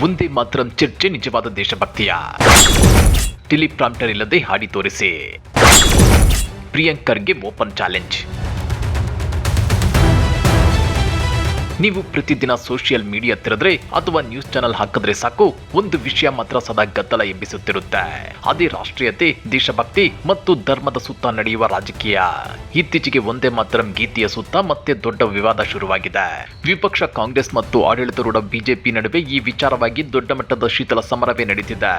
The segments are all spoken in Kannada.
ಒಂದೇ ಮಾತ್ರ ಚರ್ಚೆ ನಿಜವಾದ ದೇಶಭಕ್ತಿಯ ಟೆಲಿಪ್ರಾಂಪ್ಟರ್ ಇಲ್ಲದೆ ಹಾಡಿ ತೋರಿಸಿ. ಪ್ರಿಯಾಂಕರ್ಗೆ ಓಪನ್ ಚಾಲೆಂಜ್. ನೀವು ಪ್ರತಿದಿನ ಸೋಷಿಯಲ್ ಮೀಡಿಯಾ ತೆರೆದ್ರೆ ಅಥವಾ ನ್ಯೂಸ್ ಚಾನೆಲ್ ಹಾಕಿದ್ರೆ ಸಾಕು, ಒಂದು ವಿಷಯ ಮಾತ್ರ ಸದಾ ಗದ್ದಲ ಎಬ್ಬಿಸುತ್ತಿರುತ್ತೆ. ಅದೇ ರಾಷ್ಟ್ರೀಯತೆ, ದೇಶಭಕ್ತಿ ಮತ್ತು ಧರ್ಮದ ಸುತ್ತ ನಡೆಯುವ ರಾಜಕೀಯ. ಇತ್ತೀಚೆಗೆ ಒಂದೇ ಮಾತರಂ ಗೀತೆಯ ಸುತ್ತ ಮತ್ತೆ ದೊಡ್ಡ ವಿವಾದ ಶುರುವಾಗಿದೆ. ವಿಪಕ್ಷ ಕಾಂಗ್ರೆಸ್ ಮತ್ತು ಆಡಳಿತಾರೂಢ ಬಿಜೆಪಿ ನಡುವೆ ಈ ವಿಚಾರವಾಗಿ ದೊಡ್ಡ ಮಟ್ಟದ ಶೀತಲ ಸಮರವೇ ನಡೀತಿದೆ.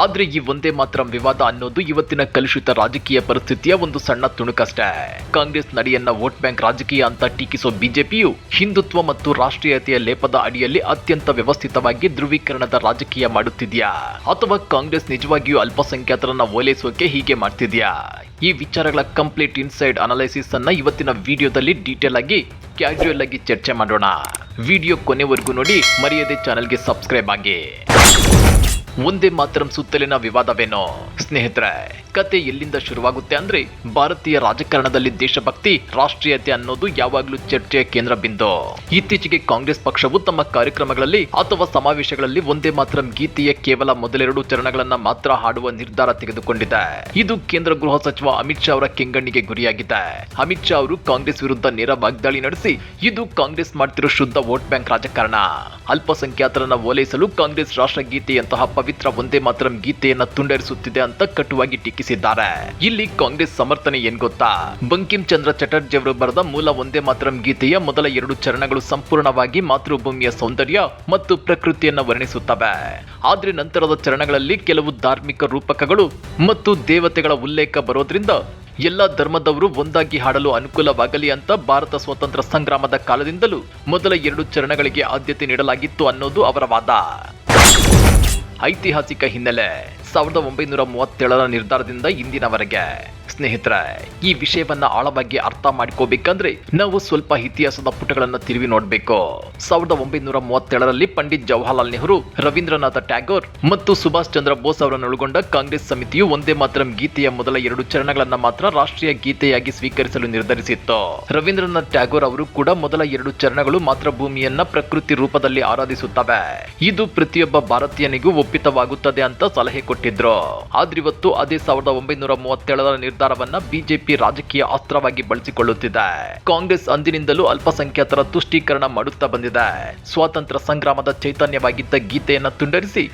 ಆದ್ರೆ ಈ ಒಂದೇ ಮಾತರಂ ವಿವಾದ ಅನ್ನೋದು ಇವತ್ತಿನ ಕಲುಷಿತ ರಾಜಕೀಯ ಪರಿಸ್ಥಿತಿಯ ಒಂದು ಸಣ್ಣ ತುಣುಕಷ್ಟೇ. ಕಾಂಗ್ರೆಸ್ ನಡೆಯನ್ನ ವೋಟ್ ಬ್ಯಾಂಕ್ ರಾಜಕೀಯ ಅಂತ ಟೀಕಿಸೋ ಬಿಜೆಪಿಯು ಹಿಂದುತ್ವ ಮತ್ತು ರಾಷ್ಟ್ರೀಯತೆಯ ಲೇಪದ ಅಡಿಯಲ್ಲಿ ಅತ್ಯಂತ ವ್ಯವಸ್ಥಿತವಾಗಿ ಧ್ರುವೀಕರಣದ ರಾಜಕೀಯ ಮಾಡುತ್ತಿದ್ಯಾ, ಅಥವಾ ಕಾಂಗ್ರೆಸ್ ನಿಜವಾಗಿಯೂ ಅಲ್ಪಸಂಖ್ಯಾತರನ್ನ ಓಲೈಸೋಕೆ ಹೀಗೆ ಮಾಡ್ತಿದ್ಯಾ? ಈ ವಿಚಾರಗಳ ಕಂಪ್ಲೀಟ್ ಇನ್ಸೈಡ್ ಅನಾಲಿಸಿಸ್ ಅನ್ನ ಇವತ್ತಿನ ವಿಡಿಯೋದಲ್ಲಿ ಡೀಟೇಲ್ ಆಗಿ ಕ್ಯಾಶುಯಲ್ ಆಗಿ ಚರ್ಚೆ ಮಾಡೋಣ. ವಿಡಿಯೋ ಕೊನೆವರೆಗೂ ನೋಡಿ, ಮರೆಯದೆ ಚಾನೆಲ್ಗೆ ಸಬ್ಸ್ಕ್ರೈಬ್ ಆಗಿ. ಒಂದೇ ಮಾತರಂ ಸುತ್ತಲಿನ ವಿವಾದವೇನೋ? ಸ್ನೇಹಿತರೆ, ಕತೆ ಎಲ್ಲಿಂದ ಶುರುವಾಗುತ್ತೆ ಅಂದ್ರೆ, ಭಾರತೀಯ ರಾಜಕಾರಣದಲ್ಲಿ ದೇಶಭಕ್ತಿ, ರಾಷ್ಟ್ರೀಯತೆ ಅನ್ನೋದು ಯಾವಾಗ್ಲೂ ಚರ್ಚೆಯ ಕೇಂದ್ರ ಬಿಂದು. ಇತ್ತೀಚೆಗೆ ಕಾಂಗ್ರೆಸ್ ಪಕ್ಷವು ತಮ್ಮ ಕಾರ್ಯಕ್ರಮಗಳಲ್ಲಿ ಅಥವಾ ಸಮಾವೇಶಗಳಲ್ಲಿ ಒಂದೇ ಮಾತರಂ ಗೀತೆಯ ಕೇವಲ ಮೊದಲೆರಡು ಚರಣಗಳನ್ನ ಮಾತ್ರ ಹಾಡುವ ನಿರ್ಧಾರ ತೆಗೆದುಕೊಂಡಿದೆ. ಇದು ಕೇಂದ್ರ ಗೃಹ ಸಚಿವ ಅಮಿತ್ ಶಾ ಅವರ ಕೆಂಗಣ್ಣಿಗೆ ಗುರಿಯಾಗಿದೆ. ಅಮಿತ್ ಶಾ ಅವರು ಕಾಂಗ್ರೆಸ್ ವಿರುದ್ಧ ನೇರ ವಾಗ್ದಾಳಿ ನಡೆಸಿ, ಇದು ಕಾಂಗ್ರೆಸ್ ಮಾಡ್ತಿರೋ ಶುದ್ಧ ವೋಟ್ ಬ್ಯಾಂಕ್ ರಾಜಕಾರಣ, ಅಲ್ಪಸಂಖ್ಯಾತರನ್ನ ಓಲೈಸಲು ಕಾಂಗ್ರೆಸ್ ರಾಷ್ಟ್ರಗೀತೆಯಂತಹ ಪವಿತ್ರ ಒಂದೇ ಮಾತರಂ ಗೀತೆಯನ್ನ ತುಂಡರಿಸುತ್ತಿದೆ ಅಂತ ಕಟುವಾಗಿ ಟೀಕಿಸಿದ್ದಾರೆ. ಇಲ್ಲಿ ಕಾಂಗ್ರೆಸ್ ಸಮರ್ಥನೆ ಏನ್ ಗೊತ್ತಾ? ಬಂಕಿಂ ಚಂದ್ರ ಚಟರ್ಜಿ ಅವರು ಬರೆದ ಮೂಲ ಒಂದೇ ಮಾತರಂ ಗೀತೆಯ ಮೊದಲ ಎರಡು ಚರಣಗಳು ಸಂಪೂರ್ಣವಾಗಿ ಮಾತೃಭೂಮಿಯ ಸೌಂದರ್ಯ ಮತ್ತು ಪ್ರಕೃತಿಯನ್ನ ವರ್ಣಿಸುತ್ತವೆ. ಆದ್ರೆ ನಂತರದ ಚರಣಗಳಲ್ಲಿ ಕೆಲವು ಧಾರ್ಮಿಕ ರೂಪಕಗಳು ಮತ್ತು ದೇವತೆಗಳ ಉಲ್ಲೇಖ ಬರೋದ್ರಿಂದ ಎಲ್ಲ ಧರ್ಮದವರು ಒಂದಾಗಿ ಹಾಡಲು ಅನುಕೂಲವಾಗಲಿ ಅಂತ ಭಾರತ ಸ್ವಾತಂತ್ರ್ಯ ಸಂಗ್ರಾಮದ ಕಾಲದಿಂದಲೂ ಮೊದಲ ಎರಡು ಚರಣಗಳಿಗೆ ಆದ್ಯತೆ ನೀಡಲಾಗಿತ್ತು ಅನ್ನೋದು ಅವರ ವಾದ. ಐತಿಹಾಸಿಕ ಹಿನ್ನೆಲೆ: 1937ರ ನಿರ್ಧಾರದಿಂದ ಇಂದಿನವರೆಗೆ. ಸ್ನೇಹಿತರೆ, ಈ ವಿಷಯವನ್ನ ಆಳವಾಗಿ ಅರ್ಥ ಮಾಡಿಕೋಬೇಕಂದ್ರೆ ನಾವು ಸ್ವಲ್ಪ ಇತಿಹಾಸದ ಪುಟಗಳನ್ನ ತಿರುವಿ ನೋಡ್ಬೇಕು. 1937ರಲ್ಲಿ ಪಂಡಿತ್ ಜವಾಹರ್ಲಾಲ್ ನೆಹರು, ರವೀಂದ್ರನಾಥ ಟ್ಯಾಗೋರ್ ಮತ್ತು ಸುಭಾಷ್ ಚಂದ್ರ ಬೋಸ್ ಅವರನ್ನೊಳಗೊಂಡ ಕಾಂಗ್ರೆಸ್ ಸಮಿತಿಯು ಒಂದೇ ಮಾತರಂ ಗೀತೆಯ ಮೊದಲ ಎರಡು ಚರಣಗಳನ್ನ ಮಾತ್ರ ರಾಷ್ಟ್ರೀಯ ಗೀತೆಯಾಗಿ ಸ್ವೀಕರಿಸಲು ನಿರ್ಧರಿಸಿತ್ತು. ರವೀಂದ್ರನಾಥ್ ಟ್ಯಾಗೋರ್ ಅವರು ಕೂಡ ಮೊದಲ ಎರಡು ಚರಣಗಳು ಮಾತೃಭೂಮಿಯನ್ನ ಪ್ರಕೃತಿ ರೂಪದಲ್ಲಿ ಆರಾಧಿಸುತ್ತವೆ, ಇದು ಪ್ರತಿಯೊಬ್ಬ ಭಾರತೀಯನಿಗೂ ಒಪ್ಪಿತವಾಗುತ್ತದೆ ಅಂತ ಸಲಹೆ ಕೊಟ್ಟಿದ್ರು. ಆದ್ರಿವತ್ತು ಅದೇ 1937ರ ನಿರ್ಧಾರವನ್ನ ಬಿಜೆಪಿ ರಾಜಕೀಯ ಅಸ್ತ್ರವಾಗಿ ಬಳಸಿಕೊಳ್ಳುತ್ತಿದೆ. ಕಾಂಗ್ರೆಸ್ ಅಂದಿನಿಂದಲೂ ಅಲ್ಪಸಂಖ್ಯಾತರ ತುಷ್ಟೀಕರಣ ಮಾಡುತ್ತಾ ಬಂದಿದೆ. ಸ್ವಾತಂತ್ರ್ಯ ಸಂಗ್ರಾಮದ ಚೈತನ್ಯವಾಗಿದ್ದ ಗೀತೆಯನ್ನ ತುಂಡರಿಸಿ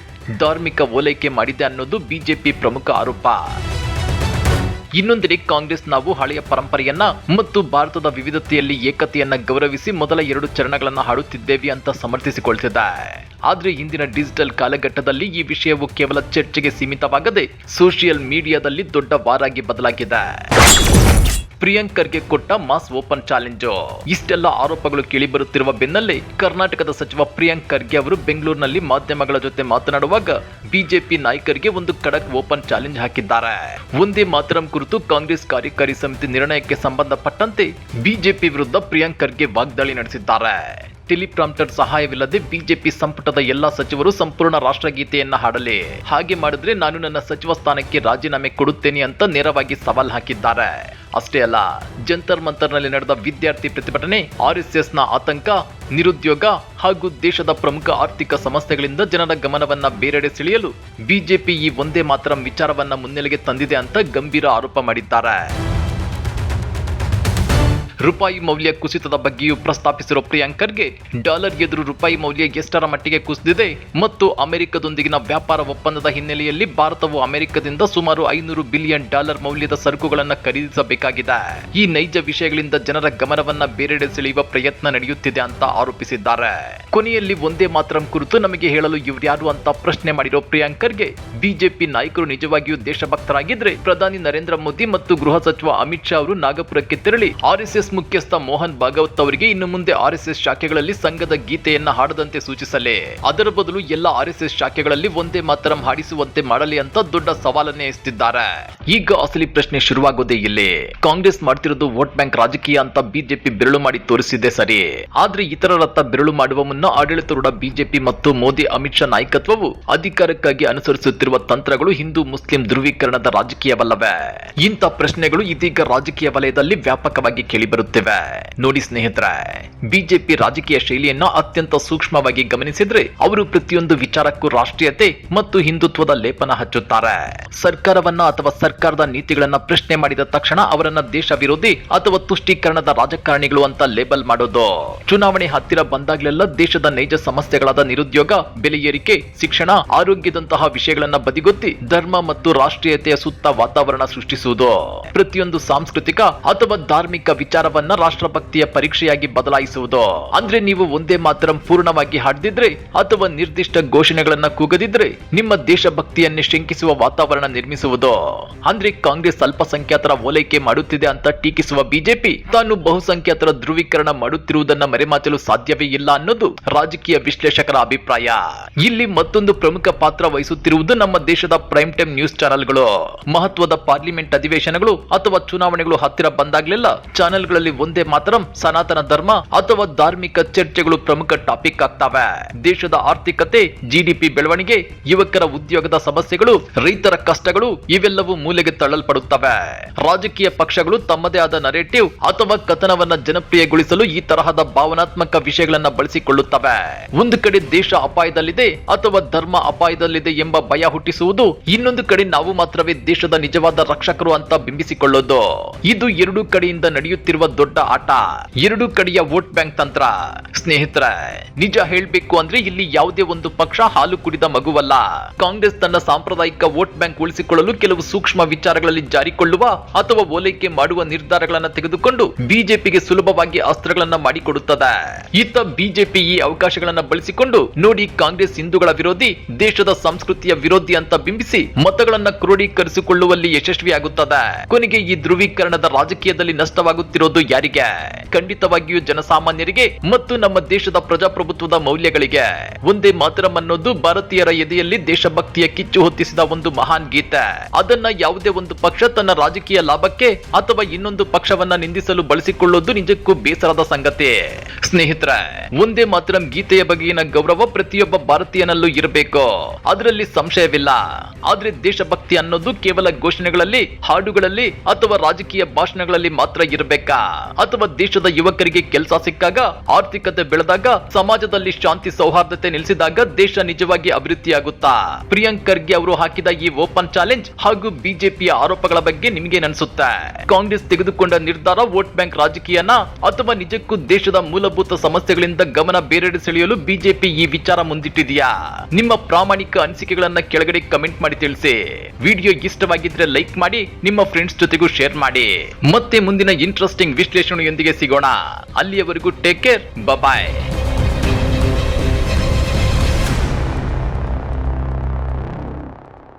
ಧಾರ್ಮಿಕ ಓಲೈಕೆ ಮಾಡಿದೆ ಅನ್ನೋದು ಬಿಜೆಪಿ ಪ್ರಮುಖ ಆರೋಪ. ಇನ್ನೊಂದೆಡೆ ಕಾಂಗ್ರೆಸ್ ನಾವು ಹಳೆಯ ಪರಂಪರೆಯನ್ನ ಮತ್ತು ಭಾರತದ ವಿವಿಧತೆಯಲ್ಲಿ ಏಕತೆಯನ್ನ ಗೌರವಿಸಿ ಮೊದಲ ಎರಡು ಚರಣಗಳನ್ನ ಹಾಡುತ್ತಿದ್ದೇವೆ ಅಂತ ಸಮರ್ಥಿಸಿಕೊಳ್ತಿದೆ. ಆದ್ರೆ ಇಂದಿನ ಡಿಜಿಟಲ್ ಕಾಲಘಟ್ಟದಲ್ಲಿ ಈ ವಿಷಯವು ಕೇವಲ ಚರ್ಚೆಗೆ ಸೀಮಿತವಾಗದೆ ಸೋಷಿಯಲ್ ಮೀಡಿಯಾದಲ್ಲಿ ದೊಡ್ಡ ವಾರಾಗಿ ಬದಲಾಗಿದೆ. ಪ್ರಿಯಾಂಕರ್ಗೆ ಕೊಟ್ಟ ಮಾಸ್ ಓಪನ್ ಚಾಲೆಂಜು. ಇಷ್ಟೆಲ್ಲ ಆರೋಪಗಳು ಕೇಳಿಬರುತ್ತಿರುವ ಬೆನ್ನಲ್ಲೇ ಕರ್ನಾಟಕದ ಸಚಿವ ಪ್ರಿಯಾಂಕರ್ಗೆ ಅವರು ಬೆಂಗಳೂರಿನಲ್ಲಿ ಮಾಧ್ಯಮಗಳ ಜೊತೆ ಮಾತನಾಡುವಾಗ ಬಿಜೆಪಿ ನಾಯಕರಿಗೆ ಒಂದು ಖಡಕ್ ಓಪನ್ ಚಾಲೆಂಜ್ ಹಾಕಿದ್ದಾರೆ. ಒಂದೇ ಮಾತರಂ ಕುರಿತು ಕಾಂಗ್ರೆಸ್ ಕಾರ್ಯಕಾರಿ ಸಮಿತಿ ನಿರ್ಣಯಕ್ಕೆ ಸಂಬಂಧಪಟ್ಟಂತೆ ಬಿಜೆಪಿ ವಿರುದ್ಧ ಪ್ರಿಯಾಂಕರ್ಗೆ ವಾಗ್ದಾಳಿ ನಡೆಸಿದ್ದಾರೆ. ಟೆಲಿಪ್ರಾಂಪ್ಟರ್ ಸಹಾಯವಿಲ್ಲದೆ ಬಿಜೆಪಿ ಸಂಪುಟದ ಎಲ್ಲಾ ಸಚಿವರು ಸಂಪೂರ್ಣ ರಾಷ್ಟ್ರಗೀತೆಯನ್ನ ಹಾಡಲಿ, ಹಾಗೆ ಮಾಡಿದ್ರೆ ನಾನು ನನ್ನ ಸಚಿವ ಸ್ಥಾನಕ್ಕೆ ರಾಜೀನಾಮೆ ಕೊಡುತ್ತೇನೆ ಅಂತ ನೇರವಾಗಿ ಸವಾಲ್ ಹಾಕಿದ್ದಾರೆ. ಅಷ್ಟೇ ಅಲ್ಲ, ಜಂತರ್ ಮಂತರ್ನಲ್ಲಿ ನಡೆದ ವಿದ್ಯಾರ್ಥಿ ಪ್ರತಿಭಟನೆ, ಆರ್ಎಸ್ಎಸ್ನ ಆತಂಕ, ನಿರುದ್ಯೋಗ ಹಾಗೂ ದೇಶದ ಪ್ರಮುಖ ಆರ್ಥಿಕ ಸಮಸ್ಯೆಗಳಿಂದ ಜನರ ಗಮನವನ್ನ ಬೇರೆಡೆ ಸೆಳೆಯಲು ಬಿಜೆಪಿ ಈ ಒಂದೇ ಮಾತರಂ ವಿಚಾರವನ್ನ ಮುನ್ನೆಲೆಗೆ ತಂದಿದೆ ಅಂತ ಗಂಭೀರ ಆರೋಪ ಮಾಡಿದ್ದಾರೆ. ರೂಪಾಯಿ ಮೌಲ್ಯ ಕುಸಿತದ ಬಗ್ಗೆಯೂ ಪ್ರಸ್ತಾಪಿಸಿರುವ ಪ್ರಿಯಾಂಕರ್ಗೆ ಡಾಲರ್ ಎದುರು ರೂಪಾಯಿ ಮೌಲ್ಯ ಎಷ್ಟರ ಮಟ್ಟಿಗೆ ಕುಸಿದಿದೆ ಮತ್ತು ಅಮೆರಿಕದೊಂದಿಗಿನ ವ್ಯಾಪಾರ ಒಪ್ಪಂದದ ಹಿನ್ನೆಲೆಯಲ್ಲಿ ಭಾರತವು ಅಮೆರಿಕದಿಂದ ಸುಮಾರು $500 ಬಿಲಿಯನ್ ಮೌಲ್ಯದ ಸರಕುಗಳನ್ನು ಖರೀದಿಸಬೇಕಾಗಿದೆ. ಈ ನೈಜ ವಿಷಯಗಳಿಂದ ಜನರ ಗಮನವನ್ನ ಬೇರೆಡೆ ಸೆಳೆಯುವ ಪ್ರಯತ್ನ ನಡೆಯುತ್ತಿದೆ ಅಂತ ಆರೋಪಿಸಿದ್ದಾರೆ. ಕೊನೆಯಲ್ಲಿ ಒಂದೇ ಮಾತರಂ ಕುರಿತು ನಮಗೆ ಹೇಳಲು ಇವ್ರ್ಯಾರು ಅಂತ ಪ್ರಶ್ನೆ ಮಾಡಿರೋ ಪ್ರಿಯಾಂಕರ್ಗೆ ಬಿಜೆಪಿ ನಾಯಕರು ನಿಜವಾಗಿಯೂ ದೇಶಭಕ್ತರಾಗಿದ್ರೆ ಪ್ರಧಾನಿ ನರೇಂದ್ರ ಮೋದಿ ಮತ್ತು ಗೃಹ ಸಚಿವ ಅಮಿತ್ ಶಾ ಅವರು ನಾಗಪುರಕ್ಕೆ ತೆರಳಿ ಆರ್ಎಸ್ಎಸ್ ಮುಖ್ಯಸ್ಥ ಮೋಹನ್ ಭಾಗವತ್ ಅವರಿಗೆ ಇನ್ನು ಮುಂದೆ ಆರ್ಎಸ್ಎಸ್ ಶಾಖೆಗಳಲ್ಲಿ ಸಂಘದ ಗೀತೆಯನ್ನ ಹಾಡದಂತೆ ಸೂಚಿಸಲಿ, ಅದರ ಬದಲು ಎಲ್ಲ ಆರ್ಎಸ್ಎಸ್ ಶಾಖೆಗಳಲ್ಲಿ ಒಂದೇ ಮಾತರಂ ಹಾಡಿಸುವಂತೆ ಮಾಡಲಿ ಅಂತ ದೊಡ್ಡ ಸವಾಲನ್ನೇ ಎತ್ತಿದ್ದಾರೆ. ಈಗ ಅಸಲಿ ಪ್ರಶ್ನೆ ಶುರುವಾಗೋದೇ ಇಲ್ಲಿ. ಕಾಂಗ್ರೆಸ್ ಮಾಡ್ತಿರೋದು ವೋಟ್ ಬ್ಯಾಂಕ್ ರಾಜಕೀಯ ಅಂತ ಬಿಜೆಪಿ ಬೆರಳು ಮಾಡಿ ತೋರಿಸಿದೆ ಸರಿ, ಆದ್ರೆ ಇತರರತ್ತ ಬೆರಳು ಮಾಡುವ ಮುನ್ನ ಆಡಳಿತಾರೂಢ ಬಿಜೆಪಿ ಮತ್ತು ಮೋದಿ ಅಮಿತ್ ಶಾ ನಾಯಕತ್ವವು ಅಧಿಕಾರಕ್ಕಾಗಿ ಅನುಸರಿಸುತ್ತಿರುವ ತಂತ್ರಗಳು ಹಿಂದೂ ಮುಸ್ಲಿಂ ಧ್ರುವೀಕರಣದ ರಾಜಕೀಯವಲ್ಲವೇ? ಇಂಥ ಪ್ರಶ್ನೆಗಳು ಇದೀಗ ರಾಜಕೀಯ ವಲಯದಲ್ಲಿ ವ್ಯಾಪಕವಾಗಿ ಕೇಳಿಬರುತ್ತಿವೆ. ಬರುತ್ತಿವೆ. ನೋಡಿ ಸ್ನೇಹಿತರೆ, ಬಿಜೆಪಿ ರಾಜಕೀಯ ಶೈಲಿಯನ್ನ ಅತ್ಯಂತ ಸೂಕ್ಷ್ಮವಾಗಿ ಗಮನಿಸಿದ್ರೆ ಅವರು ಪ್ರತಿಯೊಂದು ವಿಚಾರಕ್ಕೂ ರಾಷ್ಟ್ರೀಯತೆ ಮತ್ತು ಹಿಂದುತ್ವದ ಲೇಪನ ಹಚ್ಚುತ್ತಾರೆ. ಸರ್ಕಾರವನ್ನ ಅಥವಾ ಸರ್ಕಾರದ ನೀತಿಗಳನ್ನ ಪ್ರಶ್ನೆ ಮಾಡಿದ ತಕ್ಷಣ ಅವರನ್ನ ದೇಶ ವಿರೋಧಿ ಅಥವಾ ತುಷ್ಟೀಕರಣದ ರಾಜಕಾರಣಿಗಳು ಅಂತ ಲೇಬಲ್ ಮಾಡೋದು. ಚುನಾವಣೆ ಹತ್ತಿರ ಬಂದಾಗಲೆಲ್ಲ ದೇಶದ ನೈಜ ಸಮಸ್ಯೆಗಳಾದ ನಿರುದ್ಯೋಗ, ಬೆಲೆ ಏರಿಕೆ, ಶಿಕ್ಷಣ, ಆರೋಗ್ಯದಂತಹ ವಿಷಯಗಳನ್ನ ಬದಿಗೊತ್ತಿ ಧರ್ಮ ಮತ್ತು ರಾಷ್ಟ್ರೀಯತೆಯ ಸುತ್ತ ವಾತಾವರಣ ಸೃಷ್ಟಿಸುವುದು. ಪ್ರತಿಯೊಂದು ಸಾಂಸ್ಕೃತಿಕ ಅಥವಾ ಧಾರ್ಮಿಕ ವಿಚಾರವನ್ನ ರಾಷ್ಟ್ರಭಕ್ತಿಯ ಪರೀಕ್ಷೆಯಾಗಿ ಬದಲಾಯಿಸುವುದು. ಅಂದ್ರೆ ನೀವು ಒಂದೇ ಮಾತರಂ ಪೂರ್ಣವಾಗಿ ಹಾಡದಿದ್ರೆ ಅಥವಾ ನಿರ್ದಿಷ್ಟ ಘೋಷಣೆಗಳನ್ನ ಕೂಗದಿದ್ರೆ ನಿಮ್ಮ ದೇಶಭಕ್ತಿಯನ್ನೇ ಶಂಕಿಸುವ ವಾತಾವರಣ ನಿರ್ಮಿಸುವುದು. ಅಂದ್ರೆ ಕಾಂಗ್ರೆಸ್ ಅಲ್ಪಸಂಖ್ಯಾತರ ಓಲೈಕೆ ಮಾಡುತ್ತಿದೆ ಅಂತ ಟೀಕಿಸುವ ಬಿಜೆಪಿ ತಾನು ಬಹುಸಂಖ್ಯಾತರ ಧ್ರುವೀಕರಣ ಮಾಡುತ್ತಿರುವುದನ್ನ ಮರೆಮಾಚಲು ಸಾಧ್ಯವೇ ಇಲ್ಲ ಅನ್ನೋದು ರಾಜಕೀಯ ವಿಶ್ಲೇಷಕರ ಅಭಿಪ್ರಾಯ. ಇಲ್ಲಿ ಮತ್ತೊಂದು ಪ್ರಮುಖ ಪಾತ್ರ ವಹಿಸುತ್ತಿರುವುದು ನಮ್ಮ ದೇಶದ ಪ್ರೈಮ್ ಟೈಮ್ ನ್ಯೂಸ್ ಚಾನೆಲ್ಗಳು. ಮಹತ್ವದ ಪಾರ್ಲಿಮೆಂಟ್ ಅಧಿವೇಶನಗಳು ಅಥವಾ ಚುನಾವಣೆಗಳು ಹತ್ತಿರ ಬಂದಾಗಲೆಲ್ಲ ಚಾನೆಲ್ಗಳಲ್ಲಿ ಒಂದೇ ಮಾತರಂ, ಸನಾತನ ಧರ್ಮ ಅಥವಾ ಧಾರ್ಮಿಕ ಚರ್ಚೆಗಳು ಪ್ರಮುಖ ಟಾಪಿಕ್ ಆಗ್ತವೆ. ದೇಶದ ಆರ್ಥಿಕತೆ, ಜಿಡಿಪಿ ಬೆಳವಣಿಗೆ, ಯುವಕರ ಉದ್ಯೋಗದ ಸಮಸ್ಯೆಗಳು, ರೈತರ ಕಷ್ಟಗಳು ಇವೆಲ್ಲವೂ ಮೂಲೆಗೆ ತಳ್ಳಲ್ಪಡುತ್ತವೆ. ರಾಜಕೀಯ ಪಕ್ಷಗಳು ತಮ್ಮದೇ ಆದ ನರೇಟಿವ್ ಅಥವಾ ಕಥನವನ್ನ ಜನಪ್ರಿಯಗೊಳಿಸಲು ಈ ತರಹದ ಭಾವನಾತ್ಮಕ ವಿಷಯಗಳನ್ನ ಬಳಸಿಕೊಳ್ಳುತ್ತವೆ. ಒಂದು ಕಡೆ ದೇಶ ಅಪಾಯದಲ್ಲಿದೆ ಅಥವಾ ಧರ್ಮ ಅಪಾಯದಲ್ಲಿದೆ ಎಂಬ ಭಯ ಹುಟ್ಟಿಸುವುದು, ಇನ್ನೊಂದು ಕಡೆ ನಾವು ಮಾತ್ರವೇ ದೇಶದ ನಿಜವಾದ ರಕ್ಷಕರು ಅಂತ ಬಿಂಬಿಸಿಕೊಳ್ಳೋದು. ಇದು ಎರಡೂ ಕಡೆಯಿಂದ ನಡೆಯುತ್ತಿರುವ ದೊಡ್ಡ ಆಟ, ಎರಡೂ ಕಡೆಯ ವೋಟ್ ಬ್ಯಾಂಕ್ ತಂತ್ರ. ಸ್ನೇಹಿತರೆ, ನಿಜ ಹೇಳ್ಬೇಕು ಅಂದ್ರೆ ಇಲ್ಲಿ ಯಾವುದೇ ಒಂದು ಪಕ್ಷ ಹಾಲು ಕುಡಿದ ಮಗುವಲ್ಲ. ಕಾಂಗ್ರೆಸ್ ತನ್ನ ಸಾಂಪ್ರದಾಯಿಕ ವೋಟ್ ಬ್ಯಾಂಕ್ ಉಳಿಸಿಕೊಳ್ಳಲು ಕೆಲವು ಸೂಕ್ಷ್ಮ ವಿಚಾರಗಳಲ್ಲಿ ಜಾರಿಕೊಳ್ಳುವ ಅಥವಾ ಓಲೈಕೆ ಮಾಡುವ ನಿರ್ಧಾರಗಳನ್ನ ತೆಗೆದುಕೊಂಡು ಬಿಜೆಪಿಗೆ ಸುಲಭವಾಗಿ ಅಸ್ತ್ರಗಳನ್ನ ಮಾಡಿಕೊಡುತ್ತದೆ. ಇತ್ತ ಬಿಜೆಪಿ ಈ ಅವಕಾಶಗಳನ್ನ ಬಳಸಿಕೊಂಡು ನೋಡಿ ಕಾಂಗ್ರೆಸ್ ಹಿಂದೂಗಳ ವಿರೋಧಿ, ದೇಶದ ಸಂಸ್ಕೃತಿಯ ವಿರೋಧಿ ಅಂತ ಬಿಂಬಿಸಿ ಮತಗಳನ್ನ ಕ್ರೋಢೀಕರಿಸಿಕೊಳ್ಳುವಲ್ಲಿ ಯಶಸ್ವಿಯಾಗುತ್ತದೆ. ಕೊನೆಗೆ ಈ ಧ್ರುವೀಕರಣದ ರಾಜಕೀಯದಲ್ಲಿ ನಷ್ಟವಾಗುತ್ತಿರೋದು ಯಾರಿಗೆ? ಖಂಡಿತವಾಗಿಯೂ ಜನಸಾಮಾನ್ಯರಿಗೆ ಮತ್ತು ನಮ್ಮ ದೇಶದ ಪ್ರಜಾಪ್ರಭುತ್ವದ ಮೌಲ್ಯಗಳಿಗೆ. ಒಂದೇ ಮಾತರಂ ಅನ್ನೋದು ಭಾರತೀಯರ ಎದೆಯಲ್ಲಿ ದೇಶಭಕ್ತಿಯ ಕಿಚ್ಚು ಹೊತ್ತಿಸಿದ ಒಂದು ಮಹಾನ್ ಗೀತೆ. ಅದನ್ನ ಯಾವುದೇ ಒಂದು ಪಕ್ಷ ತನ್ನ ರಾಜಕೀಯ ಲಾಭಕ್ಕೆ ಅಥವಾ ಇನ್ನೊಂದು ಪಕ್ಷವನ್ನ ನಿಂದಿಸಲು ಬಳಸಿಕೊಳ್ಳೋದು ನಿಜಕ್ಕೂ ಬೇಸರದ ಸಂಗತಿ. ಸ್ನೇಹಿತರೆ, ಒಂದೇ ಮಾತರಂ ಗೀತೆಯ ಬಗೆಗಿನ ಗೌರವ ಪ್ರತಿಯೊಬ್ಬ ಭಾರತೀಯನಲ್ಲೂ ಇರಬೇಕು, ಅದರಲ್ಲಿ ಸಂಶಯವಿಲ್ಲ. ಆದ್ರೆ ದೇಶಭಕ್ತಿ ಅನ್ನೋದು ಕೇವಲ ಘೋಷಣೆಗಳಲ್ಲಿ, ಹಾಡುಗಳಲ್ಲಿ ಅಥವಾ ರಾಜಕೀಯ ಭಾಷಣಗಳಲ್ಲಿ ಮಾತ್ರ ಇರಬೇಕಾ? ಅಥವಾ ದೇಶದ ಯುವಕರಿಗೆ ಕೆಲಸ ಸಿಕ್ಕಾಗ, ಆರ್ಥಿಕತೆ ಬೆಳೆದಾಗ, ಸಮಾಜದಲ್ಲಿ ಶಾಂತಿ ಸೌಹಾರ್ದತೆ ನೆಲೆಸಿದಾಗ ದೇಶ ನಿಜವಾಗಿ ಅಭಿವೃದ್ಧಿಯಾಗುತ್ತಾ? ಪ್ರಿಯಾಂಕ್ ಖರ್ಗೆ ಅವರು ಹಾಕಿದ ಈ ಓಪನ್ ಚಾಲೆಂಜ್ ಹಾಗೂ ಬಿಜೆಪಿಯ ಆರೋಪಗಳ ಬಗ್ಗೆ ನಿಮಗೆ ಅನಿಸುತ್ತೆ? ಕಾಂಗ್ರೆಸ್ ತೆಗೆದುಕೊಂಡ ನಿರ್ಧಾರ ವೋಟ್ ಬ್ಯಾಂಕ್ ರಾಜಕೀಯನ ಅಥವಾ ನಿಜಕ್ಕೂ ದೇಶದ ಮೂಲಭೂತ ಸಮಸ್ಯೆಗಳಿಂದ ಗಮನ ಬೇರೆಡೆ ಸೆಳೆಯಲು ಬಿಜೆಪಿ ಈ ವಿಚಾರ ಮುಂದಿಟ್ಟಿದೆಯಾ? ನಿಮ್ಮ ಪ್ರಾಮಾಣಿಕ ಅನಿಸಿಕೆಗಳನ್ನ ಕೆಳಗಡೆ ಕಮೆಂಟ್ ಮಾಡಿ ತಿಳಿಸಿ. ವಿಡಿಯೋ ಇಷ್ಟವಾಗಿದ್ರೆ ಲೈಕ್ ಮಾಡಿ, ನಿಮ್ಮ ಫ್ರೆಂಡ್ಸ್ ಜೊತೆಗೂ ಶೇರ್ ಮಾಡಿ. ಮತ್ತೆ ಮುಂದಿನ ಇಂಟ್ರೆಸ್ಟಿಂಗ್ ವಿಶ್ಲೇಷಣೆಯೊಂದಿಗೆ ಸಿಗೋಣ. ಅಲ್ಲಿಯವರೆಗೂ ಟೇಕ್ ಕೇರ್, ಬಾಯ್.